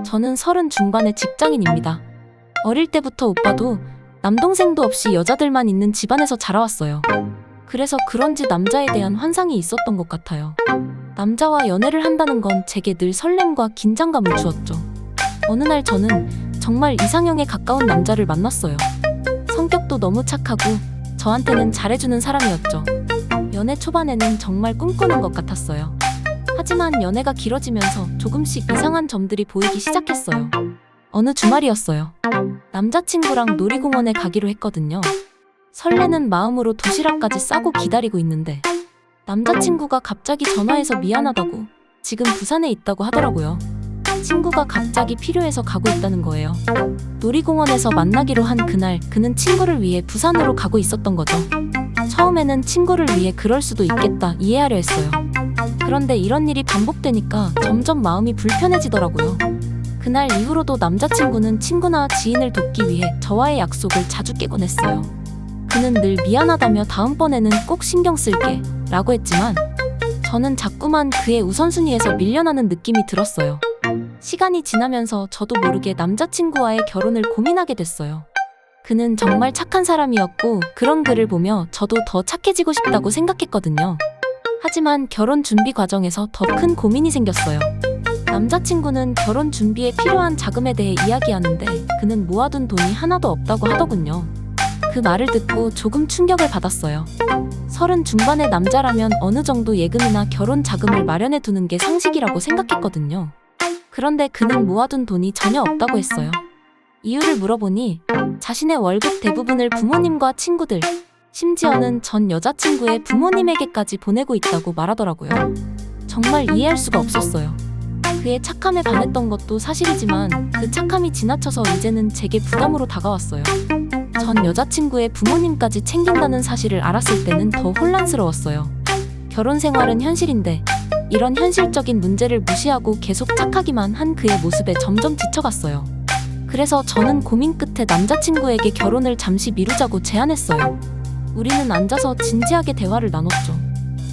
저는 30 중반의 직장인입니다. 어릴 때부터 오빠도 남동생도 없이 여자들만 있는 집안에서 자라왔어요. 그래서 그런지 남자에 대한 환상이 있었던 것 같아요. 남자와 연애를 한다는 건 제게 늘 설렘과 긴장감을 주었죠. 어느 날 저는 정말 이상형에 가까운 남자를 만났어요. 성격도 너무 착하고 저한테는 잘해주는 사람이었죠. 연애 초반에는 정말 꿈꾸는 것 같았어요. 하지만 연애가 길어지면서 조금씩 이상한 점들이 보이기 시작했어요. 어느 주말이었어요. 남자친구랑 놀이공원에 가기로 했거든요. 설레는 마음으로 도시락까지 싸고 기다리고 있는데 남자친구가 갑자기 전화해서 미안하다고 지금 부산에 있다고 하더라고요. 친구가 갑자기 필요해서 가고 있다는 거예요. 놀이공원에서 만나기로 한 그날 그는 친구를 위해 부산으로 가고 있었던 거죠. 처음에는 친구를 위해 그럴 수도 있겠다 이해하려 했어요. 그런데 이런 일이 반복되니까 점점 마음이 불편해지더라고요. 그날 이후로도 남자친구는 친구나 지인을 돕기 위해 저와의 약속을 자주 깨곤 했어요. 그는 늘 미안하다며 다음번에는 꼭 신경 쓸게 라고 했지만 저는 자꾸만 그의 우선순위에서 밀려나는 느낌이 들었어요. 시간이 지나면서 저도 모르게 남자친구와의 결혼을 고민하게 됐어요. 그는 정말 착한 사람이었고 그런 그를 보며 저도 더 착해지고 싶다고 생각했거든요. 하지만 결혼 준비 과정에서 더 큰 고민이 생겼어요. 남자친구는 결혼 준비에 필요한 자금에 대해 이야기하는데 그는 모아둔 돈이 하나도 없다고 하더군요. 그 말을 듣고 조금 충격을 받았어요. 30 중반의 남자라면 어느 정도 예금이나 결혼 자금을 마련해 두는 게 상식이라고 생각했거든요. 그런데 그는 모아둔 돈이 전혀 없다고 했어요. 이유를 물어보니 자신의 월급 대부분을 부모님과 친구들, 심지어는 전 여자친구의 부모님에게까지 보내고 있다고 말하더라고요. 정말 이해할 수가 없었어요. 그의 착함에 반했던 것도 사실이지만 그 착함이 지나쳐서 이제는 제게 부담으로 다가왔어요. 전 여자친구의 부모님까지 챙긴다는 사실을 알았을 때는 더 혼란스러웠어요. 결혼 생활은 현실인데 이런 현실적인 문제를 무시하고 계속 착하기만 한 그의 모습에 점점 지쳐갔어요. 그래서 저는 고민 끝에 남자친구에게 결혼을 잠시 미루자고 제안했어요. 우리는 앉아서 진지하게 대화를 나눴죠.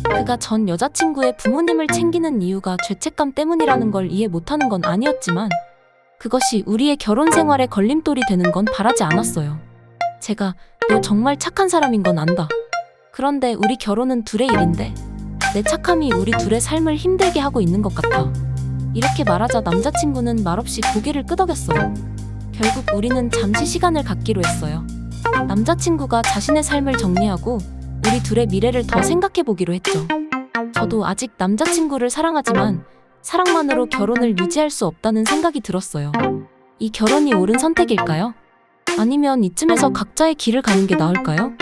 그가 전 여자친구의 부모님을 챙기는 이유가 죄책감 때문이라는 걸 이해 못하는 건 아니었지만 그것이 우리의 결혼 생활에 걸림돌이 되는 건 바라지 않았어요. 제가 너 정말 착한 사람인 건 안다. 그런데 우리 결혼은 둘의 일인데 내 착함이 우리 둘의 삶을 힘들게 하고 있는 것 같아. 이렇게 말하자 남자친구는 말없이 고개를 끄덕였어요. 결국 우리는 잠시 시간을 갖기로 했어요. 남자친구가 자신의 삶을 정리하고 우리 둘의 미래를 더 생각해보기로 했죠. 저도 아직 남자친구를 사랑하지만 사랑만으로 결혼을 유지할 수 없다는 생각이 들었어요. 이 결혼이 옳은 선택일까요? 아니면 이쯤에서 각자의 길을 가는 게 나을까요?